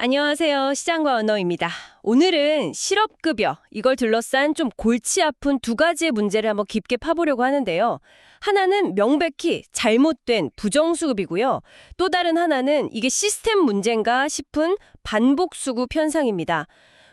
안녕하세요. 시장과 언어입니다. 오늘은 실업급여, 이걸 둘러싼 좀 골치 아픈 두 가지의 문제를 한번 깊게 파보려고 하는데요. 하나는 명백히 잘못된 부정수급이고요. 또 다른 하나는 이게 시스템 문제인가 싶은 반복수급 현상입니다.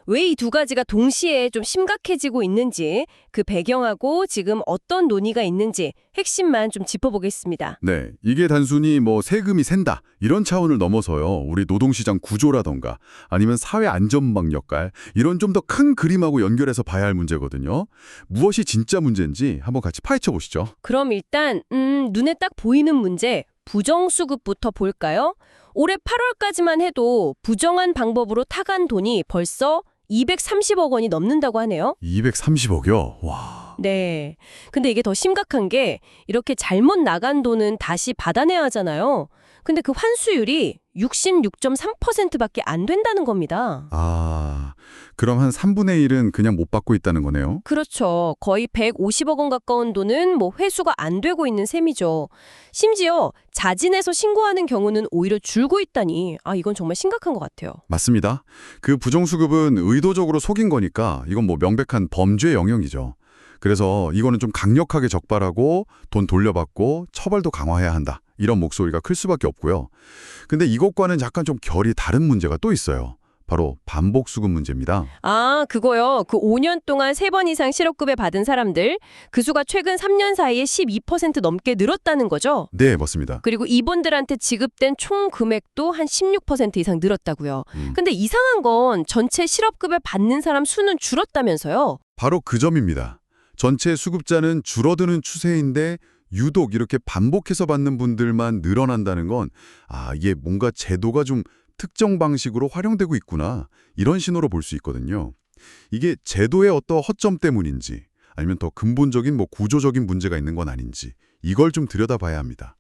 왜 이 두 가지가 동시에 좀 심각해지고 있는지, 그 배경하고 지금 어떤 논의가 있는지 핵심만 좀 짚어보겠습니다. 네, 이게 단순히 세금이 샌다 이런 차원을 넘어서요. 우리 노동시장 구조라던가 아니면 사회 안전망 역할 이런 좀 더 큰 그림하고 연결해서 봐야 할 문제거든요. 무엇이 진짜 문제인지 한번 같이 파헤쳐 보시죠. 그럼 일단 눈에 딱 보이는 문제, 부정수급부터 볼까요? 올해 8월까지만 해도 부정한 방법으로 타간 돈이 벌써 230억 원이 넘는다고 하네요. 230억이요? 와. 네. 근데 이게 더 심각한 게 이렇게 잘못 나간 돈은 다시 받아내야 하잖아요. 근데 그 환수율이 66.3%밖에 안 된다는 겁니다. 아, 그럼 한 3분의 1은 그냥 못 받고 있다는 거네요? 그렇죠. 거의 150억 원 가까운 돈은 회수가 안 되고 있는 셈이죠. 심지어 자진해서 신고하는 경우는 오히려 줄고 있다니, 이건 정말 심각한 것 같아요. 맞습니다. 그 부정수급은 의도적으로 속인 거니까 이건 명백한 범죄 영역이죠. 그래서 이거는 좀 강력하게 적발하고 돈 돌려받고 처벌도 강화해야 한다. 이런 목소리가 클 수밖에 없고요. 근데 이것과는 약간 좀 결이 다른 문제가 또 있어요. 바로 반복수급 문제입니다. 그거요. 그 5년 동안 3번 이상 실업급여 받은 사람들, 그 수가 최근 3년 사이에 12% 넘게 늘었다는 거죠. 네, 맞습니다. 그리고 이분들한테 지급된 총 금액도 한 16% 이상 늘었다고요. 근데 이상한 건 전체 실업급여 받는 사람 수는 줄었다면서요. 바로 그 점입니다. 전체 수급자는 줄어드는 추세인데 유독 이렇게 반복해서 받는 분들만 늘어난다는 건 이게 뭔가 제도가 좀 특정 방식으로 활용되고 있구나 이런 신호로 볼 수 있거든요. 이게 제도의 어떤 허점 때문인지 아니면 더 근본적인 구조적인 문제가 있는 건 아닌지 이걸 좀 들여다봐야 합니다.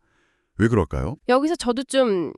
왜 그럴까요? 여기서 저도 좀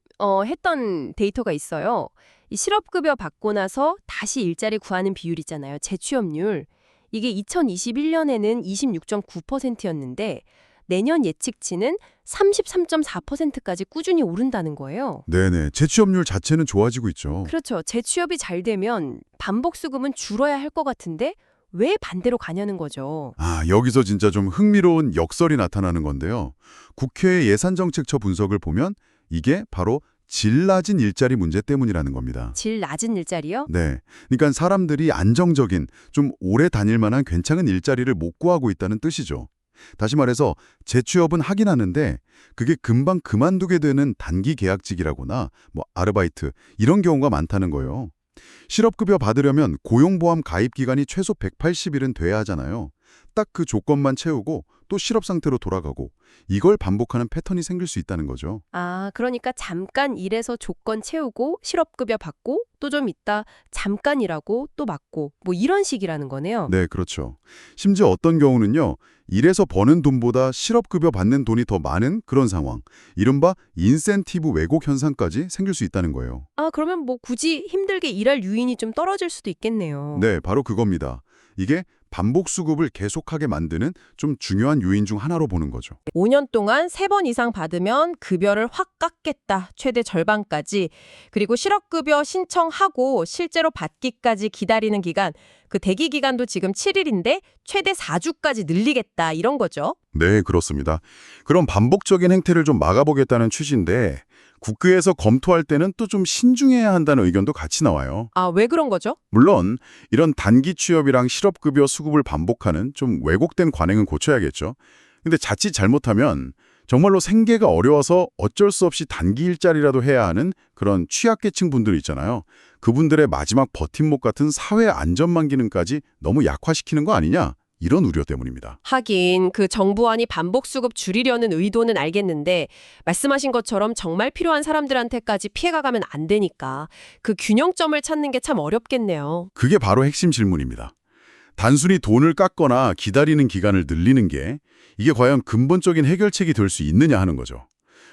했던 데이터가 있어요. 이 실업급여 받고 나서 다시 일자리 구하는 비율 있잖아요. 재취업률. 이게 2021년에는 26.9%였는데 내년 예측치는 33.4%까지 꾸준히 오른다는 거예요. 네네. 재취업률 자체는 좋아지고 있죠. 그렇죠. 재취업이 잘 되면 반복수급은 줄어야 할 것 같은데 왜 반대로 가냐는 거죠. 여기서 진짜 좀 흥미로운 역설이 나타나는 건데요. 국회 예산정책처 분석을 보면 이게 바로 질 낮은 일자리 문제 때문이라는 겁니다. 질 낮은 일자리요? 네. 그러니까 사람들이 안정적인, 좀 오래 다닐 만한 괜찮은 일자리를 못 구하고 있다는 뜻이죠. 다시 말해서 재취업은 하긴 하는데 그게 금방 그만두게 되는 단기 계약직이라거나 아르바이트 이런 경우가 많다는 거예요. 실업급여 받으려면 고용보험 가입 기간이 최소 180일은 돼야 하잖아요. 딱 그 조건만 채우고 또 실업 상태로 돌아가고 이걸 반복하는 패턴이 생길 수 있다는 거죠. 그러니까 잠깐 일해서 조건 채우고 실업급여 받고 또 좀 있다 잠깐 일하고 또 받고 이런 식이라는 거네요. 네, 그렇죠. 심지어 어떤 경우는요. 일해서 버는 돈보다 실업급여 받는 돈이 더 많은 그런 상황. 이른바 인센티브 왜곡 현상까지 생길 수 있다는 거예요. 그러면 굳이 힘들게 일할 유인이 좀 떨어질 수도 있겠네요. 네, 바로 그겁니다. 이게 반복 수급을 계속하게 만드는 좀 중요한 요인 중 하나로 보는 거죠. 5년 동안 3번 이상 받으면 급여를 확 깎겠다. 최대 절반까지. 그리고 실업급여 신청하고 실제로 받기까지 기다리는 기간, 그 대기 기간도 지금 7일인데 최대 4주까지 늘리겠다. 이런 거죠. 네, 그렇습니다. 그럼 반복적인 행태를 좀 막아보겠다는 취지인데 국회에서 검토할 때는 또 좀 신중해야 한다는 의견도 같이 나와요. 왜 그런 거죠? 물론 이런 단기 취업이랑 실업급여 수급을 반복하는 좀 왜곡된 관행은 고쳐야겠죠. 근데 자칫 잘못하면 정말로 생계가 어려워서 어쩔 수 없이 단기 일자리라도 해야 하는 그런 취약계층 분들 있잖아요. 그분들의 마지막 버팀목 같은 사회 안전망 기능까지 너무 약화시키는 거 아니냐? 이런 우려 때문입니다. 하긴 그 정부안이 반복수급 줄이려는 의도는 알겠는데 말씀하신 것처럼 정말 필요한 사람들한테까지 피해가 가면 안 되니까 그 균형점을 찾는 게 참 어렵겠네요. 그게 바로 핵심 질문입니다. 단순히 돈을 깎거나 기다리는 기간을 늘리는 게 이게 과연 근본적인 해결책이 될 수 있느냐 하는 거죠.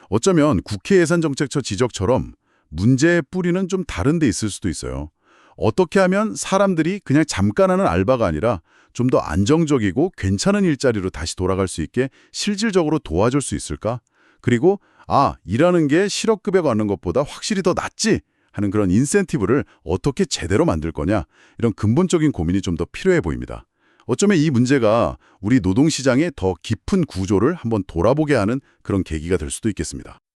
어쩌면 국회 예산정책처 지적처럼 문제의 뿌리는 좀 다른 데 있을 수도 있어요. 어떻게 하면 사람들이 그냥 잠깐 하는 알바가 아니라 좀 더 안정적이고 괜찮은 일자리로 다시 돌아갈 수 있게 실질적으로 도와줄 수 있을까? 그리고 일하는 게 실업급여 받는 것보다 확실히 더 낫지 하는 그런 인센티브를 어떻게 제대로 만들 거냐, 이런 근본적인 고민이 좀 더 필요해 보입니다. 어쩌면 이 문제가 우리 노동시장의 더 깊은 구조를 한번 돌아보게 하는 그런 계기가 될 수도 있겠습니다.